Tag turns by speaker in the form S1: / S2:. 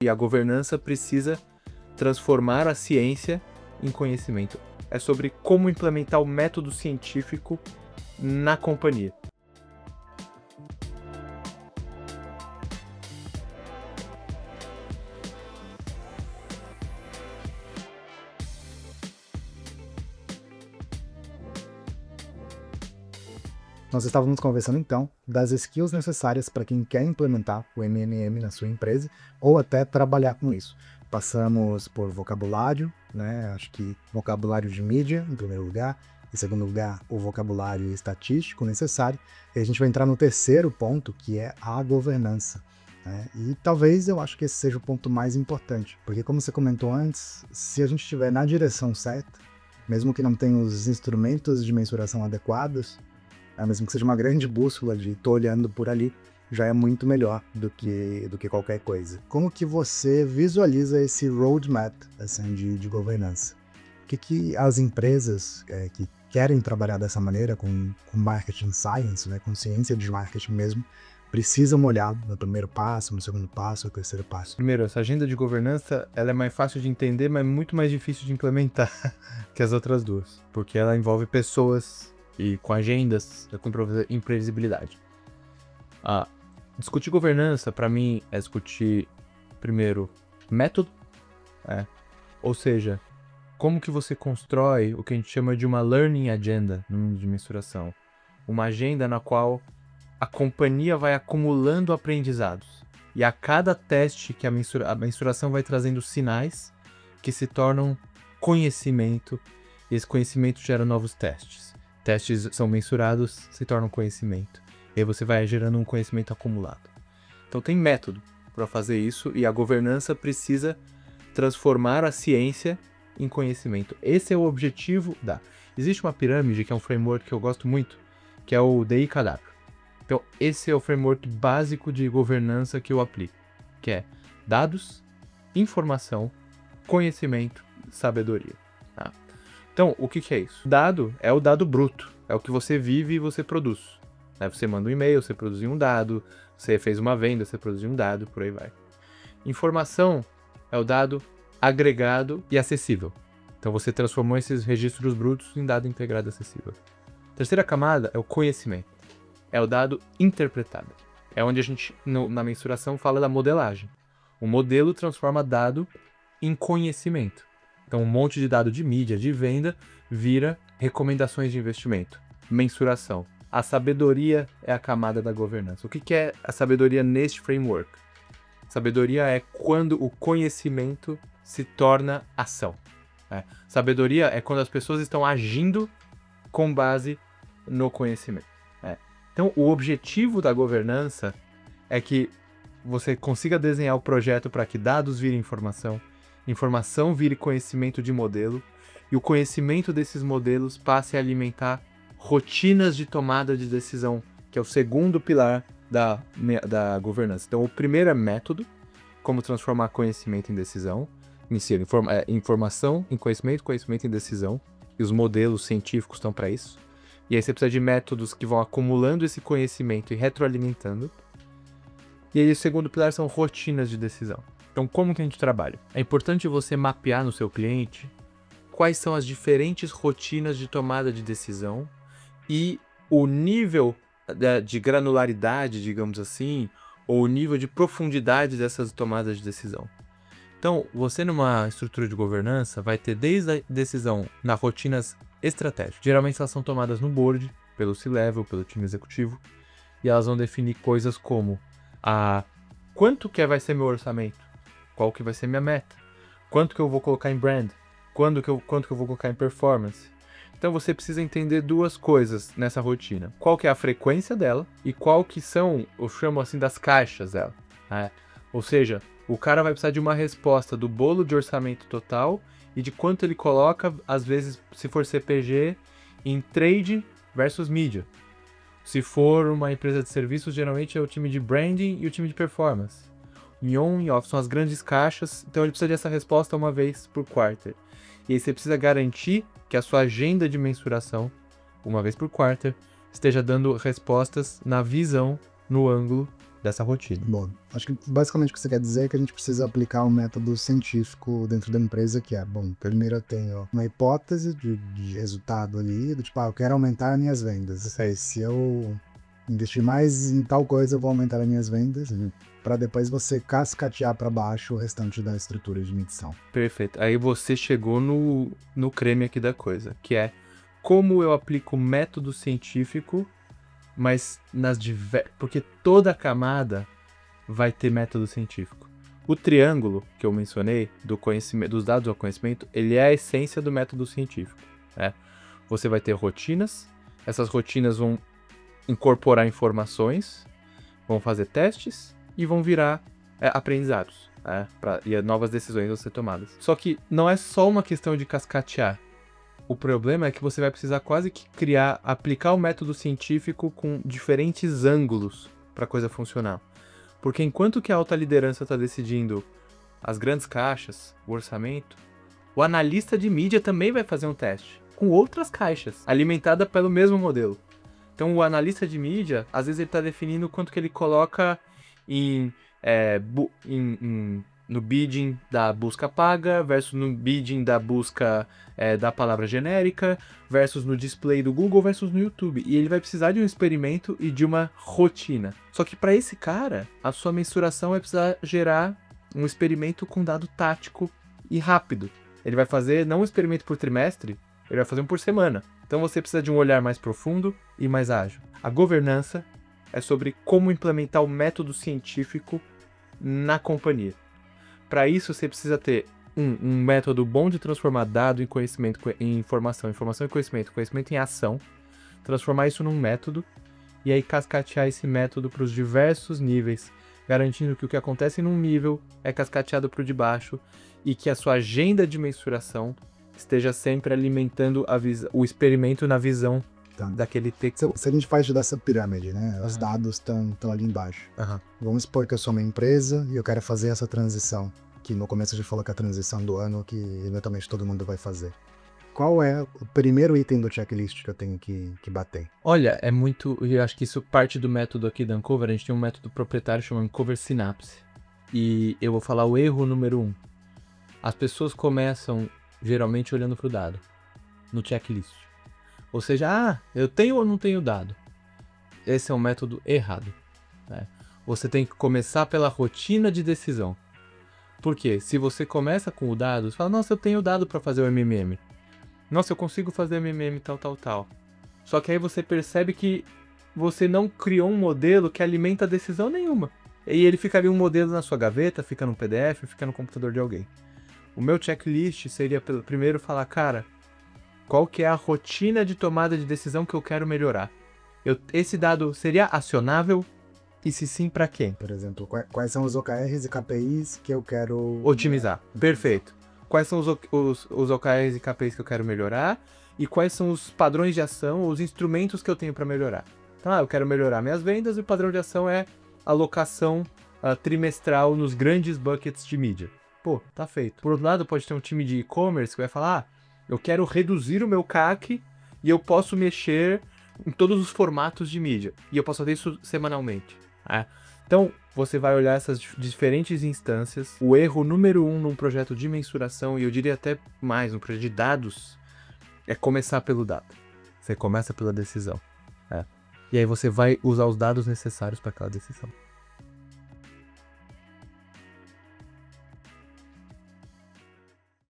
S1: E a governança precisa transformar a ciência em conhecimento. É sobre como implementar o método científico na companhia.
S2: Nós estávamos conversando então das skills necessárias para quem quer implementar o MMM na sua empresa ou até trabalhar com isso. Passamos por vocabulário, né? Acho que vocabulário de mídia, em primeiro lugar. Em segundo lugar, o vocabulário estatístico necessário. E a gente vai entrar no terceiro ponto, que é a governança. E talvez eu acho que esse seja o ponto mais importante, porque como você comentou antes, se a gente estiver na direção certa, mesmo que não tenha os instrumentos de mensuração adequados, mesmo que seja uma grande bússola de tô olhando por ali, já é muito melhor do que qualquer coisa. Como que você visualiza esse roadmap assim, de governança? O que as empresas que querem trabalhar dessa maneira, com marketing science, né, com ciência de marketing mesmo, precisam olhar no primeiro passo, no segundo passo, no terceiro passo?
S1: Primeiro, essa agenda de governança ela é mais fácil de entender, mas muito mais difícil de implementar que as outras duas, porque ela envolve pessoas e com agendas, com imprevisibilidade. Discutir governança, para mim, é discutir, primeiro, método, ou seja, como que você constrói o que a gente chama de uma learning agenda no mundo de mensuração. Uma agenda na qual a companhia vai acumulando aprendizados. E a cada teste que a mensuração vai trazendo sinais que se tornam conhecimento, e esse conhecimento gera novos testes. Testes são mensurados, se tornam conhecimento. E aí você vai gerando um conhecimento acumulado. Então tem método para fazer isso e a governança precisa transformar a ciência em conhecimento. Esse é o objetivo da... Existe uma pirâmide, que é um framework que eu gosto muito, que é o DI-CADAP. Então esse é o framework básico de governança que eu aplico, que é dados, informação, conhecimento, sabedoria. Então, o que é isso? Dado é o dado bruto, é o que você vive e você produz. Você manda um e-mail, você produziu um dado, você fez uma venda, você produziu um dado, por aí vai. Informação é o dado agregado e acessível. Então você transformou esses registros brutos em dado integrado acessível. Terceira camada é o conhecimento. É o dado interpretado. É onde a gente, na mensuração, fala da modelagem. O modelo transforma dado em conhecimento. Então, um monte de dado de mídia, de venda, vira recomendações de investimento. Mensuração. A sabedoria é a camada da governança. O que é a sabedoria neste framework? Sabedoria é quando o conhecimento se torna ação. Sabedoria é quando as pessoas estão agindo com base no conhecimento. Então, o objetivo da governança é que você consiga desenhar o projeto para que dados virem informação, informação vire conhecimento de modelo, e o conhecimento desses modelos passe a alimentar rotinas de tomada de decisão, que é o segundo pilar da governança. Então, o primeiro é método, como transformar conhecimento em decisão, informação em conhecimento, conhecimento em decisão, e os modelos científicos estão para isso. E aí você precisa de métodos que vão acumulando esse conhecimento e retroalimentando. E aí o segundo pilar são rotinas de decisão. Então, como que a gente trabalha? É importante você mapear no seu cliente quais são as diferentes rotinas de tomada de decisão e o nível de granularidade, digamos assim, ou o nível de profundidade dessas tomadas de decisão. Então, você numa estrutura de governança vai ter desde a decisão nas rotinas estratégicas. Geralmente elas são tomadas no board, pelo C-Level, pelo time executivo, e elas vão definir coisas como quanto que vai ser meu orçamento, qual que vai ser minha meta, quanto que eu vou colocar em brand, quanto que eu vou colocar em performance. Então você precisa entender duas coisas nessa rotina. Qual que é a frequência dela e qual que são, eu chamo assim, das caixas dela. Ou seja, o cara vai precisar de uma resposta do bolo de orçamento total e de quanto ele coloca, às vezes, se for CPG, em trade versus mídia. Se for uma empresa de serviços, geralmente é o time de branding e o time de performance. Em on e off são as grandes caixas, então ele precisa dessa resposta uma vez por quarter. E aí você precisa garantir que a sua agenda de mensuração, uma vez por quarter, esteja dando respostas na visão, no ângulo dessa rotina.
S2: Bom, acho que basicamente o que você quer dizer é que a gente precisa aplicar um método científico dentro da empresa, que é, bom, primeiro eu tenho uma hipótese de resultado ali, do tipo, eu quero aumentar minhas vendas. Isso aí, se eu investir mais em tal coisa, eu vou aumentar as minhas vendas, para depois você cascatear para baixo o restante da estrutura de medição.
S1: Perfeito. Aí você chegou no creme aqui da coisa, que é como eu aplico o método científico, mas porque toda camada vai ter método científico. O triângulo que eu mencionei, dos dados ao conhecimento, ele é a essência do método científico. Né? Você vai ter rotinas, essas rotinas vão incorporar informações, vão fazer testes e vão virar aprendizados. E novas decisões vão ser tomadas. Só que não é só uma questão de cascatear. O problema é que você vai precisar quase que aplicar o método científico com diferentes ângulos para a coisa funcionar. Porque enquanto que a alta liderança está decidindo as grandes caixas, o orçamento, o analista de mídia também vai fazer um teste com outras caixas, alimentada pelo mesmo modelo. Então o analista de mídia, às vezes ele está definindo quanto que ele coloca no bidding da busca paga, versus no bidding da busca da palavra genérica, versus no display do Google, versus no YouTube. E ele vai precisar de um experimento e de uma rotina. Só que para esse cara, a sua mensuração vai precisar gerar um experimento com dado tático e rápido. Ele vai fazer não um experimento por trimestre, ele vai fazer um por semana. Então você precisa de um olhar mais profundo e mais ágil. A governança é sobre como implementar o método científico na companhia. Para isso, você precisa ter um método bom de transformar dado em conhecimento, em informação, informação em conhecimento, conhecimento em ação, transformar isso num método e aí cascatear esse método para os diversos níveis, garantindo que o que acontece num nível é cascateado para o de baixo e que a sua agenda de mensuração esteja sempre alimentando o experimento na visão daquele texto.
S2: Se a gente faz dessa pirâmide, né? Os dados estão ali embaixo. Vamos supor que eu sou uma empresa e eu quero fazer essa transição, que no começo a gente falou que é a transição do ano, que eventualmente todo mundo vai fazer. Qual é o primeiro item do checklist que eu tenho que bater?
S1: Olha, eu acho que isso parte do método aqui da Uncover. A gente tem um método proprietário chamado Uncover Synapse. E eu vou falar o erro número 1. As pessoas começam geralmente olhando para o dado, no checklist. Ou seja, eu tenho ou não tenho dado? Esse é um método errado. Né? Você tem que começar pela rotina de decisão. Por quê? Se você começa com o dado, você fala, nossa, eu tenho dado para fazer o MMM. Nossa, eu consigo fazer MMM tal. Só que aí você percebe que você não criou um modelo que alimenta a decisão nenhuma. E ele fica ali um modelo na sua gaveta, fica no PDF, fica no computador de alguém. O meu checklist seria primeiro falar, cara, qual que é a rotina de tomada de decisão que eu quero melhorar? Esse dado seria acionável? E se sim, para quem?
S2: Por exemplo, quais são os OKRs e KPIs que eu quero
S1: otimizar? Perfeito. Quais são os OKRs e KPIs que eu quero melhorar? E quais são os padrões de ação, os instrumentos que eu tenho para melhorar? Então, eu quero melhorar minhas vendas e o padrão de ação é alocação trimestral nos grandes buckets de mídia. Pô, tá feito. Por outro lado, pode ter um time de e-commerce que vai falar, eu quero reduzir o meu CAC e eu posso mexer em todos os formatos de mídia. E eu posso fazer isso semanalmente. Então, você vai olhar essas diferentes instâncias. O erro número 1 num projeto de mensuração, e eu diria até mais, num projeto de dados, é começar pelo dado. Você começa pela decisão. E aí você vai usar os dados necessários para aquela decisão.